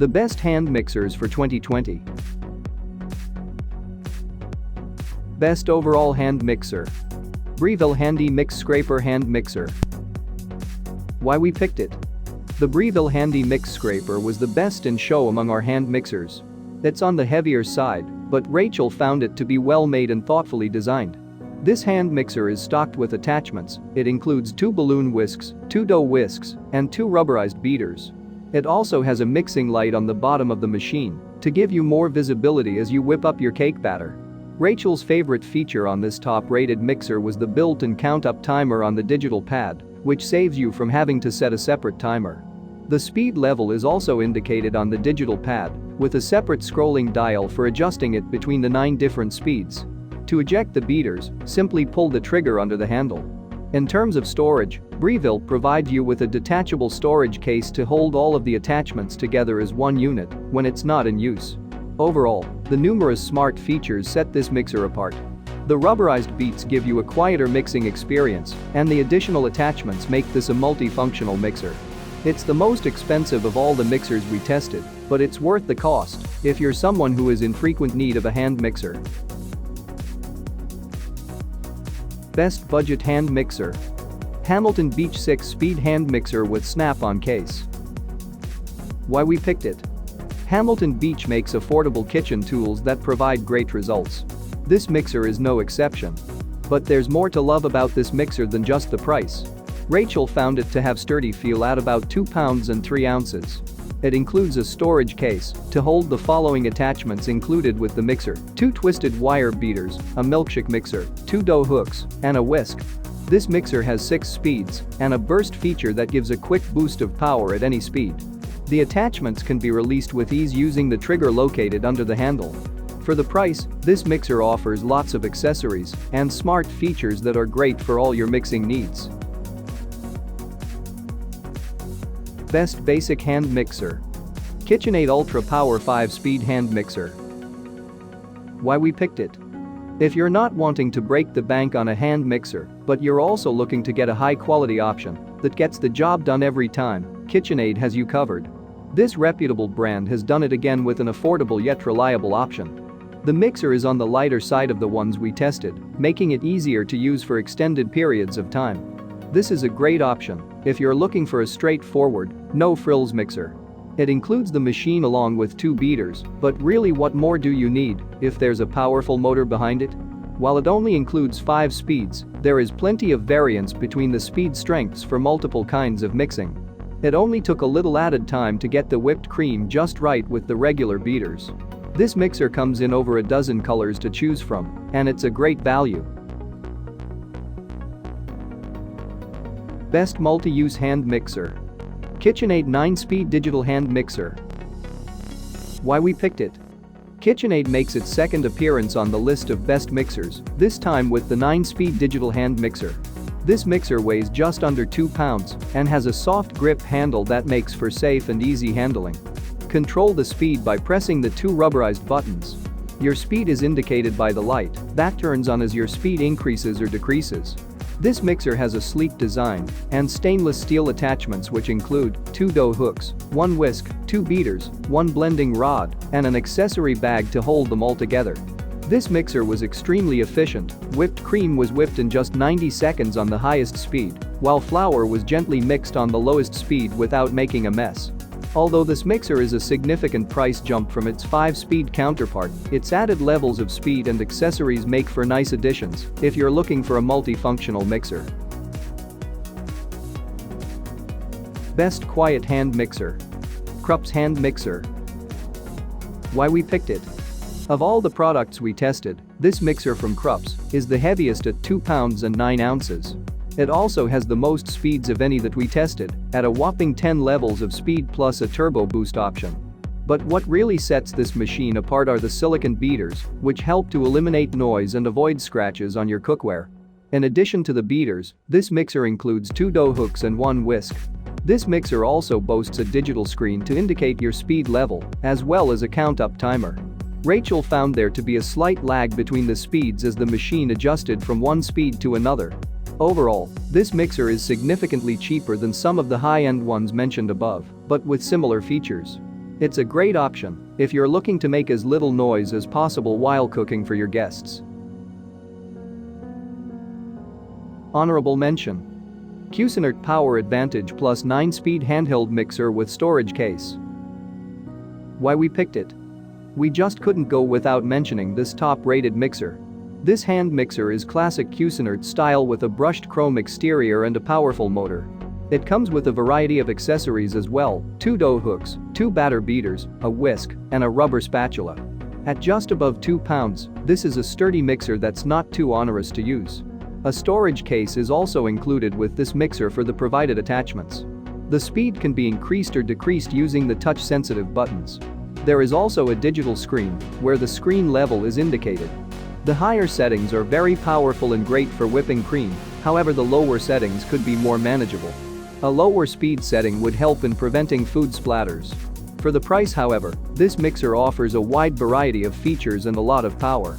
The best hand mixers for 2020. Best overall hand mixer. Breville Handy Mix Scraper Hand Mixer. Why we picked it? The Breville Handy Mix Scraper was the best in show among our hand mixers. It's on the heavier side, but Rachel found it to be well made and thoughtfully designed. This hand mixer is stocked with attachments. It includes 2 balloon whisks, 2 dough whisks, and 2 rubberized beaters. It also has a mixing light on the bottom of the machine to give you more visibility as you whip up your cake batter. Rachel's favorite feature on this top-rated mixer was the built-in count-up timer on the digital pad, which saves you from having to set a separate timer. The speed level is also indicated on the digital pad, with a separate scrolling dial for adjusting it between the 9 different speeds. To eject the beaters, simply pull the trigger under the handle. In terms of storage, Breville provides you with a detachable storage case to hold all of the attachments together as one unit when it's not in use. Overall, the numerous smart features set this mixer apart. The rubberized beats give you a quieter mixing experience, and the additional attachments make this a multifunctional mixer. It's the most expensive of all the mixers we tested, but it's worth the cost if you're someone who is in frequent need of a hand mixer. Best budget hand mixer. Hamilton Beach 6-speed hand mixer with snap-on case. Why we picked it? Hamilton Beach makes affordable kitchen tools that provide great results. This mixer is no exception. But there's more to love about this mixer than just the price. Rachel found it to have sturdy feel at about 2 pounds and 3 ounces. It includes a storage case to hold the following attachments included with the mixer: 2 twisted wire beaters, a milkshake mixer, 2 dough hooks, and a whisk. This mixer has 6 speeds and a burst feature that gives a quick boost of power at any speed. The attachments can be released with ease using the trigger located under the handle. For the price, this mixer offers lots of accessories and smart features that are great for all your mixing needs. Best basic hand mixer. KitchenAid Ultra Power 5-speed hand mixer. Why we picked it? If you're not wanting to break the bank on a hand mixer, but you're also looking to get a high-quality option that gets the job done every time, KitchenAid has you covered. This reputable brand has done it again with an affordable yet reliable option. The mixer is on the lighter side of the ones we tested, making it easier to use for extended periods of time. This is a great option if you're looking for a straightforward, no-frills mixer. It includes the machine along with 2 beaters, but really what more do you need if there's a powerful motor behind it? While it only includes 5 speeds, there is plenty of variance between the speed strengths for multiple kinds of mixing. It only took a little added time to get the whipped cream just right with the regular beaters. This mixer comes in over a dozen colors to choose from, and it's a great value. Best multi-use hand mixer. KitchenAid 9-speed digital hand mixer. Why we picked it? KitchenAid makes its second appearance on the list of best mixers, this time with the 9-speed digital hand mixer. This mixer weighs just under 2 pounds and has a soft grip handle that makes for safe and easy handling. Control the speed by pressing the 2 rubberized buttons. Your speed is indicated by the light that turns on as your speed increases or decreases. This mixer has a sleek design and stainless steel attachments which include 2 dough hooks, 1 whisk, 2 beaters, 1 blending rod, and an accessory bag to hold them all together. This mixer was extremely efficient. Whipped cream was whipped in just 90 seconds on the highest speed, while flour was gently mixed on the lowest speed without making a mess. Although this mixer is a significant price jump from its 5-speed counterpart, its added levels of speed and accessories make for nice additions if you're looking for a multifunctional mixer. Best quiet hand mixer. KRUPS hand mixer. Why we picked it? Of all the products we tested, this mixer from KRUPS is the heaviest at 2 pounds and 9 ounces. It also has the most speeds of any that we tested, at a whopping 10 levels of speed plus a turbo boost option. But what really sets this machine apart are the silicone beaters, which help to eliminate noise and avoid scratches on your cookware. In addition to the beaters, this mixer includes 2 dough hooks and 1 whisk. This mixer also boasts a digital screen to indicate your speed level, as well as a count-up timer. Rachel found there to be a slight lag between the speeds as the machine adjusted from one speed to another. Overall, this mixer is significantly cheaper than some of the high-end ones mentioned above, but with similar features. It's a great option if you're looking to make as little noise as possible while cooking for your guests. Honorable mention: Cuisinart Power Advantage Plus 9-speed handheld mixer with storage case. Why we picked it? We just couldn't go without mentioning this top-rated mixer. This hand mixer is classic Cuisinart style with a brushed chrome exterior and a powerful motor. It comes with a variety of accessories as well: 2 dough hooks, 2 batter beaters, a whisk, and a rubber spatula. At just above 2 pounds, this is a sturdy mixer that's not too onerous to use. A storage case is also included with this mixer for the provided attachments. The speed can be increased or decreased using the touch-sensitive buttons. There is also a digital screen where the screen level is indicated. The higher settings are very powerful and great for whipping cream, however the lower settings could be more manageable. A lower speed setting would help in preventing food splatters. For the price, however, this mixer offers a wide variety of features and a lot of power.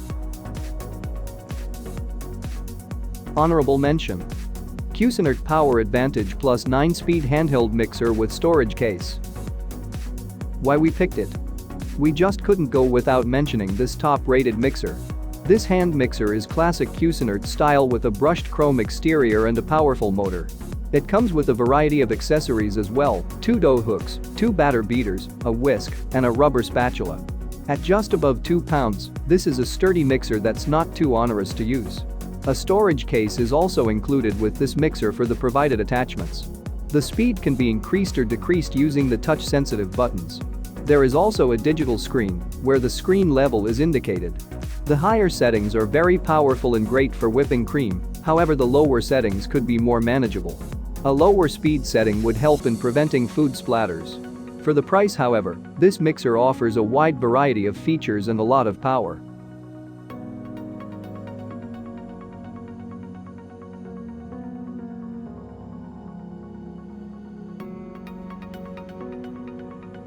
Honorable mention: Cuisinart Power Advantage Plus 9-speed handheld mixer with storage case. Why we picked it? We just couldn't go without mentioning this top-rated mixer. This hand mixer is classic Cuisinart style with a brushed chrome exterior and a powerful motor. It comes with a variety of accessories as well: 2 dough hooks, 2 batter beaters, a whisk, and a rubber spatula. At just above 2 pounds, this is a sturdy mixer that's not too onerous to use. A storage case is also included with this mixer for the provided attachments. The speed can be increased or decreased using the touch-sensitive buttons. There is also a digital screen where the screen level is indicated. The higher settings are very powerful and great for whipping cream, however the lower settings could be more manageable. A lower speed setting would help in preventing food splatters. For the price, however, this mixer offers a wide variety of features and a lot of power.